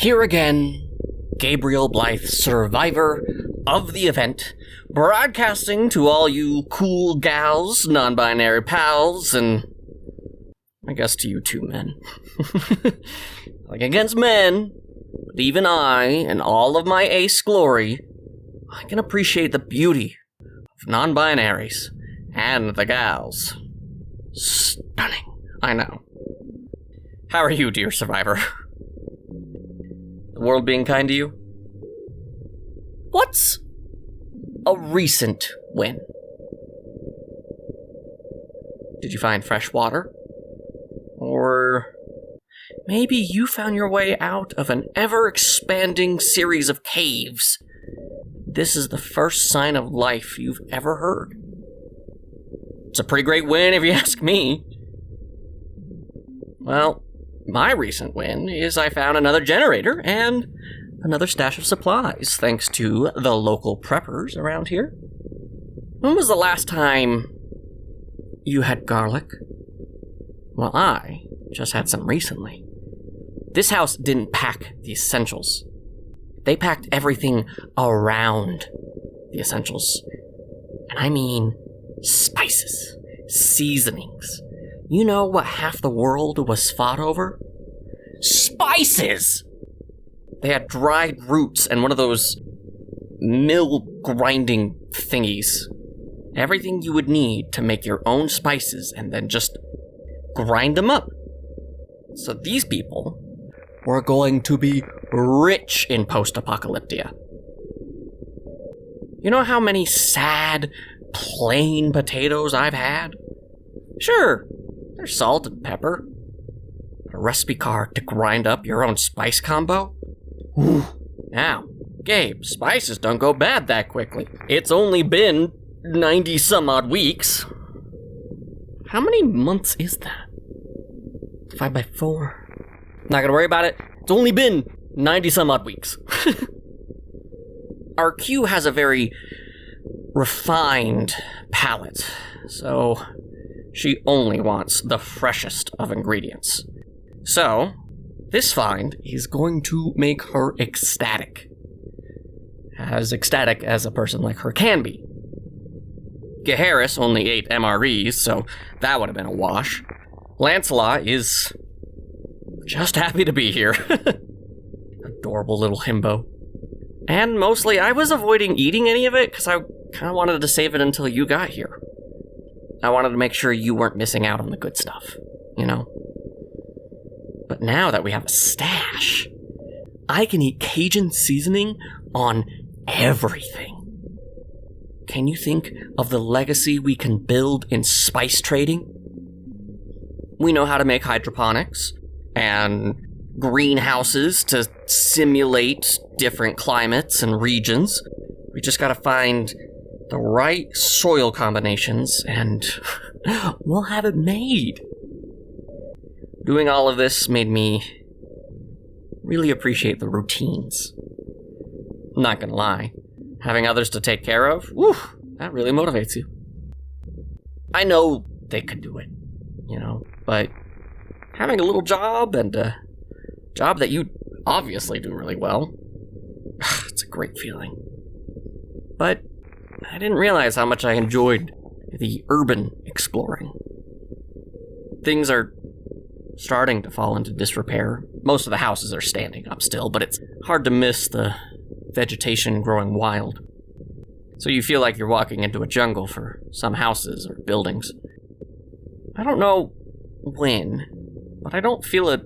here again, Gabriel Blythe, survivor of the event, broadcasting to all you cool gals, non-binary pals, and I guess to you two men. Like against men, but even I, in all of my ace glory, I can appreciate the beauty of non-binaries and the gals. Stunning, I know. How are you, dear survivor? The world being kind to you? What's a recent win? Did you find fresh water? Or maybe you found your way out of an ever-expanding series of caves. This is the first sign of life you've ever heard. It's a pretty great win if you ask me. Well, my recent win is I found another generator and another stash of supplies, thanks to the local preppers around here. When was the last time you had garlic? Well, I just had some recently. This house didn't pack the essentials. They packed everything around the essentials. And I mean spices, seasonings. You know what half the world was fought over? Spices! They had dried roots and one of those mill grinding thingies. Everything you would need to make your own spices and then just grind them up. So these people were going to be rich in post-apocalyptia. You know how many sad, plain potatoes I've had? Sure, there's salt and pepper. But a recipe card to grind up your own spice combo? Ooh. Now, Gabe, spices don't go bad that quickly. It's only been 90-some-odd weeks. How many months is that? 5 by 4? Not gonna worry about it. It's only been 90-some-odd weeks. Our Q has a very refined palate, so she only wants the freshest of ingredients. So, this find is going to make her ecstatic. As ecstatic as a person like her can be. Gaharris only ate MREs, so that would have been a wash. Lancelot is just happy to be here. Adorable little himbo. And mostly, I was avoiding eating any of it because I kind of wanted to save it until you got here. I wanted to make sure you weren't missing out on the good stuff, you know? But now that we have a stash, I can eat Cajun seasoning on everything. Can you think of the legacy we can build in spice trading? We know how to make hydroponics and greenhouses to simulate different climates and regions. We just gotta find the right soil combinations and we'll have it made. Doing all of this made me really appreciate the routines. I'm not gonna lie, having others to take care of, whew, that really motivates you. I know they could do it, you know, but having a little job and a job that you obviously do really well, it's a great feeling. But I didn't realize how much I enjoyed the urban exploring. Things are starting to fall into disrepair. Most of the houses are standing up still, but it's hard to miss the vegetation growing wild. So you feel like you're walking into a jungle for some houses or buildings. I don't know when, but I don't feel a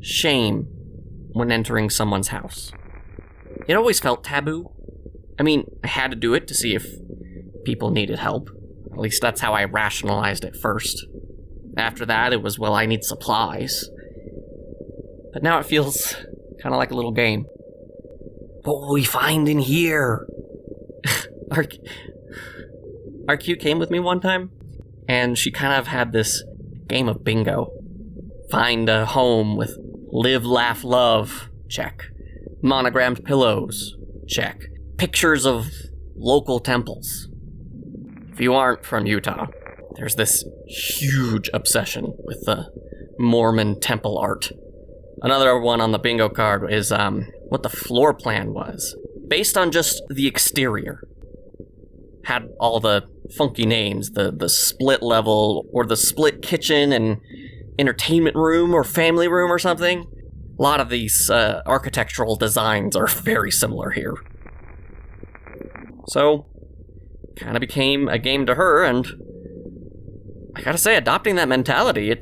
shame when entering someone's house. It always felt taboo. I mean, I had to do it to see if people needed help. At least that's how I rationalized it first. After that, it was, well, I need supplies. But now it feels kind of like a little game. What will we find in here? Our Q came with me one time, and she kind of had this game of bingo. Find a home with live, laugh, love, check. Monogrammed pillows, check. Pictures of local temples. If you aren't from Utah, there's this huge obsession with the Mormon temple art. Another one on the bingo card is what the floor plan was. Based on just the exterior. Had all the funky names, the split level, or the split kitchen and entertainment room or family room or something. A lot of these architectural designs are very similar here. So, kind of became a game to her, and I gotta say, adopting that mentality,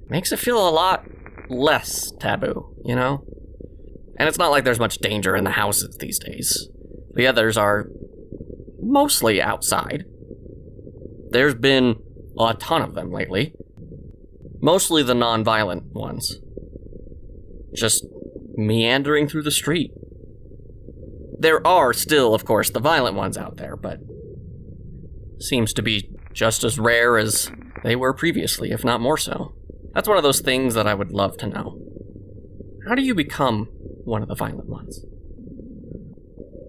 makes it feel a lot less taboo, you know? And it's not like there's much danger in the houses these days. The others are mostly outside. There's been a ton of them lately. Mostly the non-violent ones. Just meandering through the street. There are still, of course, the violent ones out there, but seems to be just as rare as they were previously, if not more so. That's one of those things that I would love to know. How do you become one of the violent ones?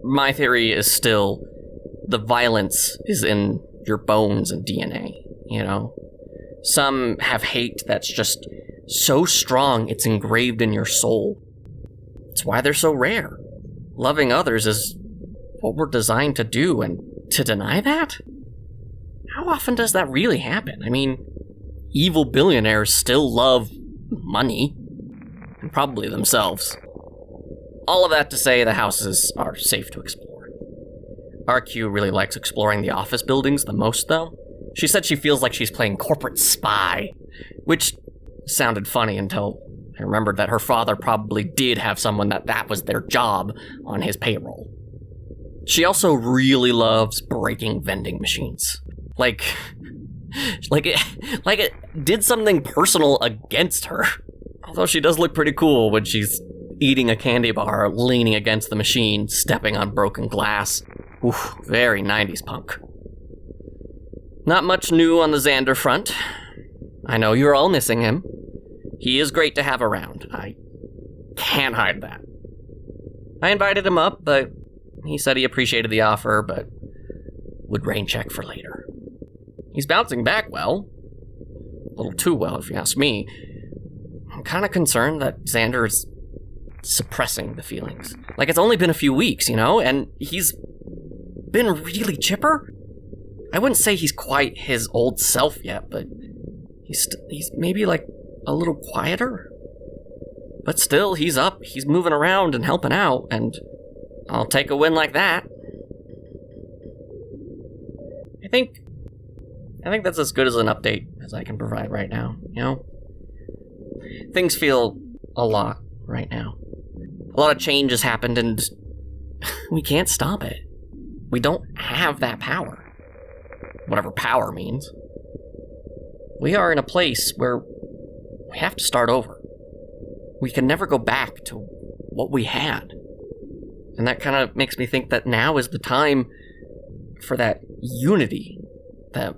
My theory is still the violence is in your bones and DNA, you know? Some have hate that's just so strong it's engraved in your soul. It's why they're so rare. Loving others is what we're designed to do, and to deny that? How often does that really happen? I mean, evil billionaires still love money, and probably themselves. All of that to say the houses are safe to explore. RQ really likes exploring the office buildings the most, though. She said she feels like she's playing corporate spy, which sounded funny until I remembered that her father probably did have someone that was their job on his payroll. She also really loves breaking vending machines. Like it did something personal against her. Although she does look pretty cool when she's eating a candy bar, leaning against the machine, stepping on broken glass. Oof, very 90s punk. Not much new on the Xander front. I know you're all missing him. He is great to have around. I can't hide that. I invited him up, but he said he appreciated the offer, but would rain check for later. He's bouncing back well. A little too well, if you ask me. I'm kind of concerned that Xander is suppressing the feelings. Like, it's only been a few weeks, you know, and he's been really chipper. I wouldn't say he's quite his old self yet, but he's maybe like a little quieter. But still, he's up, he's moving around and helping out, and I'll take a win like that. I think that's as good as an update as I can provide right now, you know? Things feel a lot right now. A lot of change has happened, and we can't stop it. We don't have that power. Whatever power means. We are in a place where we have to start over. We can never go back to what we had. And that kind of makes me think that now is the time for that unity that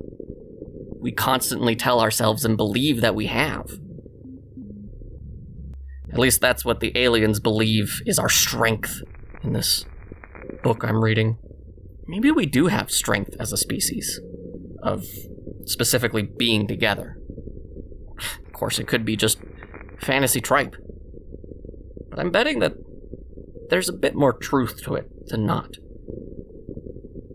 we constantly tell ourselves and believe that we have. At least that's what the aliens believe is our strength in this book I'm reading. Maybe we do have strength as a species, of specifically being together. Of course, it could be just fantasy tripe. But I'm betting that there's a bit more truth to it than not.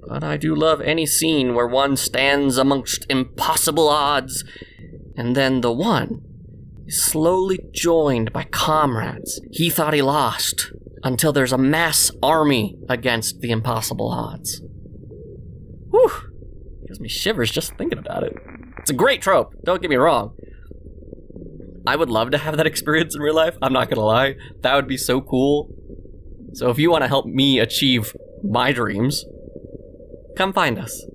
But I do love any scene where one stands amongst impossible odds, and then the one is slowly joined by comrades he thought he lost, until there's a mass army against the impossible odds. Whew! Gives me shivers just thinking about it. It's a great trope, don't get me wrong. I would love to have that experience in real life, I'm not gonna lie. That would be so cool. So if you want to help me achieve my dreams, come find us.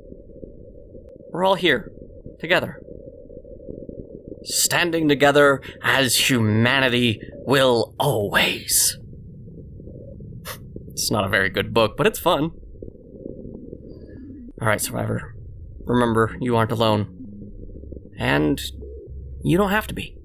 We're all here, together. Standing together as humanity will always. It's not a very good book, but it's fun. Alright, Survivor. Remember, you aren't alone. And you don't have to be.